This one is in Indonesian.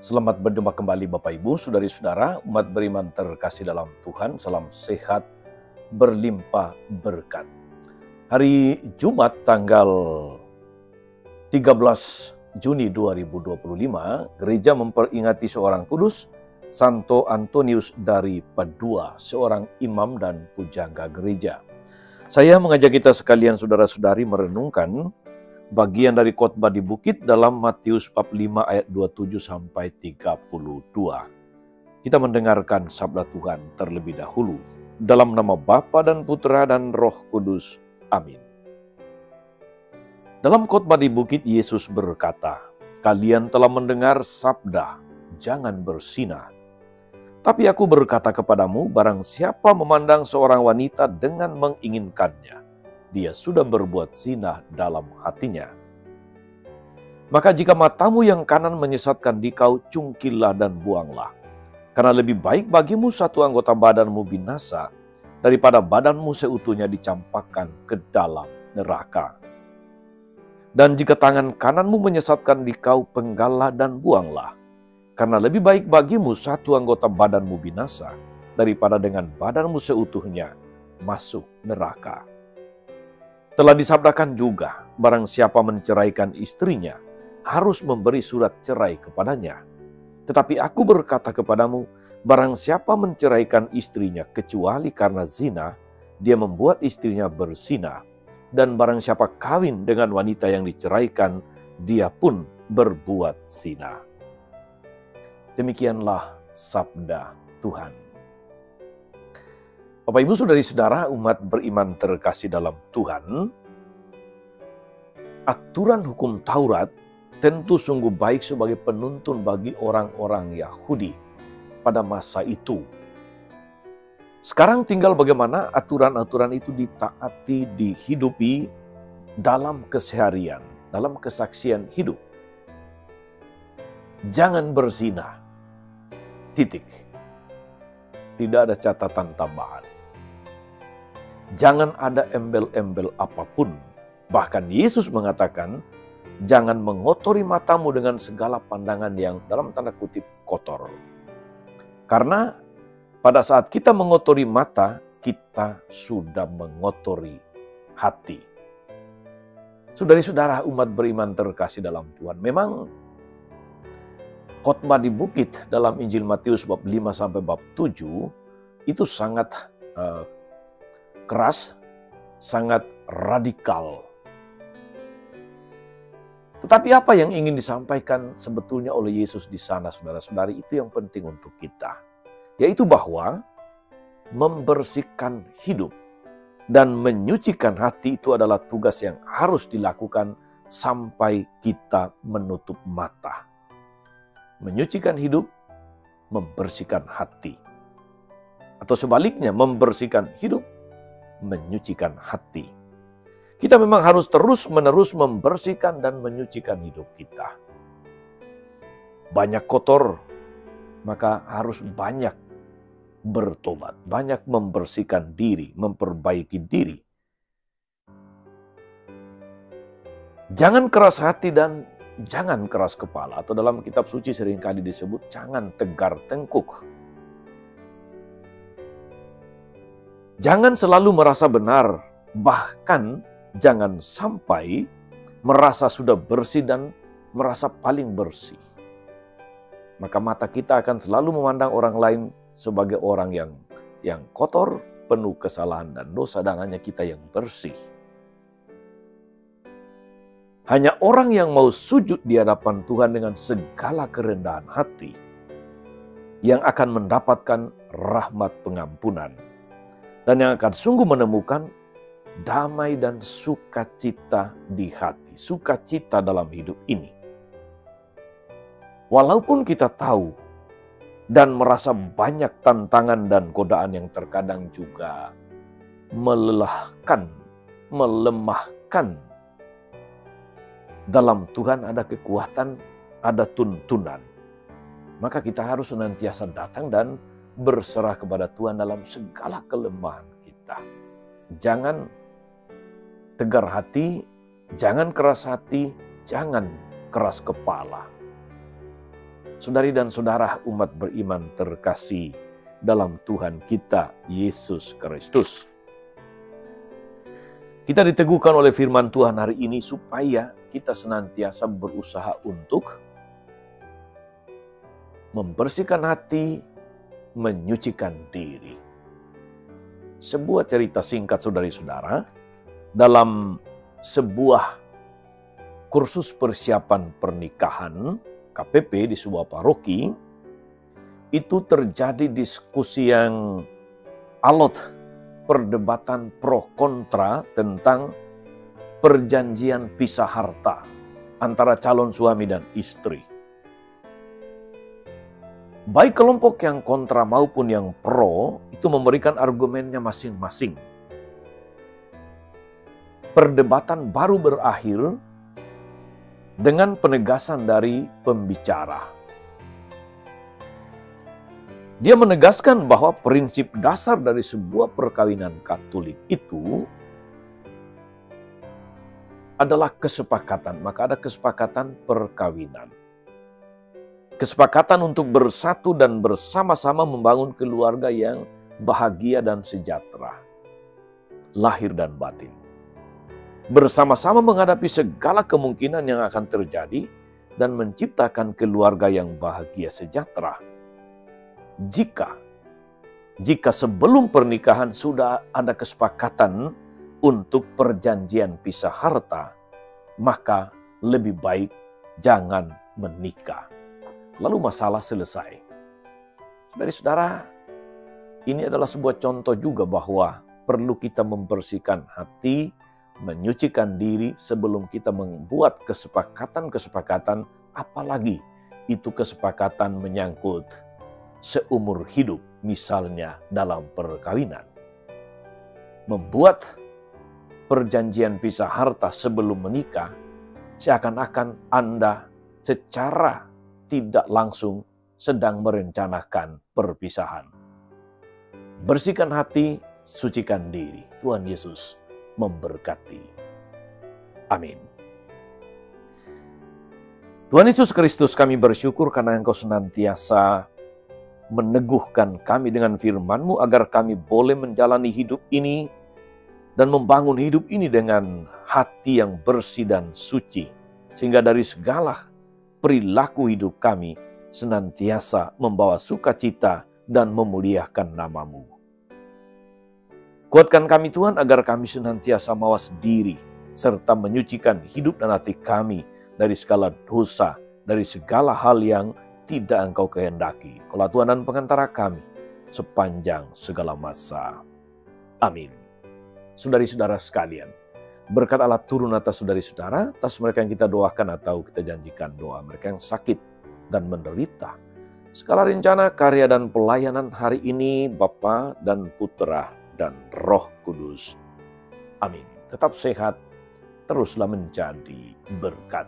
Selamat berjumpa kembali Bapak Ibu, Saudari-saudara, umat beriman terkasih dalam Tuhan. Salam sehat, berlimpah berkat. Hari Jumat tanggal 13 Juni 2025, gereja memperingati seorang kudus, Santo Antonius dari Padua, seorang imam dan pujangga gereja. Saya mengajak kita sekalian saudara-saudari merenungkan bagian dari khotbah di bukit dalam Matius bab 5 ayat 27 sampai 32. Kita mendengarkan sabda Tuhan terlebih dahulu. Dalam nama Bapa dan Putra dan Roh Kudus. Amin. Dalam khotbah di bukit Yesus berkata, "Kalian telah mendengar sabda, jangan berzinah. Tapi aku berkata kepadamu, barang siapa memandang seorang wanita dengan menginginkannya, dia sudah berbuat zina dalam hatinya. Maka jika matamu yang kanan menyesatkan dikau, cungkillah dan buanglah. Karena lebih baik bagimu satu anggota badanmu binasa, daripada badanmu seutuhnya dicampakkan ke dalam neraka. Dan jika tangan kananmu menyesatkan dikau, penggallah dan buanglah. Karena lebih baik bagimu satu anggota badanmu binasa, daripada dengan badanmu seutuhnya masuk neraka. Telah disabdakan juga, barang siapa menceraikan istrinya, harus memberi surat cerai kepadanya. Tetapi aku berkata kepadamu, barang siapa menceraikan istrinya kecuali karena zina, dia membuat istrinya berzina. Dan barang siapa kawin dengan wanita yang diceraikan, dia pun berbuat zina." Demikianlah sabda Tuhan. Bapak Ibu Saudari-saudara, umat beriman terkasih dalam Tuhan, aturan hukum Taurat tentu sungguh baik sebagai penuntun bagi orang-orang Yahudi pada masa itu. Sekarang tinggal bagaimana aturan-aturan itu ditaati, dihidupi dalam keseharian, dalam kesaksian hidup. Jangan berzina. Titik. Tidak ada catatan tambahan. Jangan ada embel-embel apapun. Bahkan Yesus mengatakan, jangan mengotori matamu dengan segala pandangan yang dalam tanda kutip kotor. Karena pada saat kita mengotori mata, kita sudah mengotori hati. Saudari-saudara, umat beriman terkasih dalam Tuhan, memang khotbah di bukit dalam Injil Matius bab 5 sampai bab 7 itu sangat keras, sangat radikal. Tetapi apa yang ingin disampaikan sebetulnya oleh Yesus di sana, saudara-saudari, itu yang penting untuk kita. Yaitu bahwa membersihkan hidup dan menyucikan hati itu adalah tugas yang harus dilakukan sampai kita menutup mata. Menyucikan hidup, membersihkan hati. Atau sebaliknya, membersihkan hidup, menyucikan hati. Kita memang harus terus-menerus membersihkan dan menyucikan hidup kita. Banyak kotor, maka harus banyak bertobat, banyak membersihkan diri, memperbaiki diri. Jangan keras hati dan jangan keras kepala, atau dalam kitab suci seringkali disebut jangan tegar tengkuk. Jangan selalu merasa benar, bahkan jangan sampai merasa sudah bersih dan merasa paling bersih. Maka mata kita akan selalu memandang orang lain sebagai orang yang kotor, penuh kesalahan dan dosa, dan hanya kita yang bersih. Hanya orang yang mau sujud di hadapan Tuhan dengan segala kerendahan hati yang akan mendapatkan rahmat pengampunan dan yang akan sungguh menemukan damai dan sukacita di hati, sukacita dalam hidup ini. Walaupun kita tahu dan merasa banyak tantangan dan godaan yang terkadang juga melelahkan, melemahkan, dalam Tuhan ada kekuatan, ada tuntunan. Maka kita harus senantiasa datang dan berserah kepada Tuhan dalam segala kelemahan kita. Jangan tegar hati, jangan keras hati, jangan keras kepala. Saudari dan saudara umat beriman terkasih dalam Tuhan kita Yesus Kristus. Kita diteguhkan oleh firman Tuhan hari ini supaya kita senantiasa berusaha untuk membersihkan hati, menyucikan diri. Sebuah cerita singkat saudari-saudara, dalam sebuah kursus persiapan pernikahan KPP di sebuah paroki, itu terjadi diskusi yang alot, perdebatan pro kontra tentang perjanjian pisah harta antara calon suami dan istri. Baik kelompok yang kontra maupun yang pro itu memberikan argumennya masing-masing. Perdebatan baru berakhir dengan penegasan dari pembicara. Dia menegaskan bahwa prinsip dasar dari sebuah perkawinan Katolik itu adalah kesepakatan. Maka ada kesepakatan perkawinan. Kesepakatan untuk bersatu dan bersama-sama membangun keluarga yang bahagia dan sejahtera. Lahir dan batin. Bersama-sama menghadapi segala kemungkinan yang akan terjadi dan menciptakan keluarga yang bahagia sejahtera. Jika sebelum pernikahan sudah ada kesepakatan untuk perjanjian pisah harta, maka lebih baik jangan menikah. Lalu masalah selesai. Saudara-saudara, ini adalah sebuah contoh juga bahwa perlu kita membersihkan hati, menyucikan diri sebelum kita membuat kesepakatan-kesepakatan, apalagi itu kesepakatan menyangkut seumur hidup, misalnya dalam perkawinan. Membuat perjanjian pisah harta sebelum menikah, seakan-akan Anda secara tidak langsung sedang merencanakan perpisahan. Bersihkan hati, sucikan diri. Tuhan Yesus memberkati. Amin. Tuhan Yesus Kristus, kami bersyukur karena Engkau senantiasa meneguhkan kami dengan firman-Mu agar kami boleh menjalani hidup ini dan membangun hidup ini dengan hati yang bersih dan suci. Sehingga dari segala perilaku hidup kami senantiasa membawa sukacita dan memuliakan nama-Mu. Kuatkan kami Tuhan agar kami senantiasa mawas diri serta menyucikan hidup dan hati kami dari segala dosa, dari segala hal yang tidak Engkau kehendaki. Kaulah Tuhan dan pengantara kami sepanjang segala masa. Amin. Saudari-saudara sekalian, berkat Allah turun atas saudari-saudara, atas mereka yang kita doakan atau kita janjikan doa, mereka yang sakit dan menderita. Segala rencana, karya, dan pelayanan hari ini Bapa dan Putra dan Roh Kudus. Amin. Tetap sehat, teruslah menjadi berkat.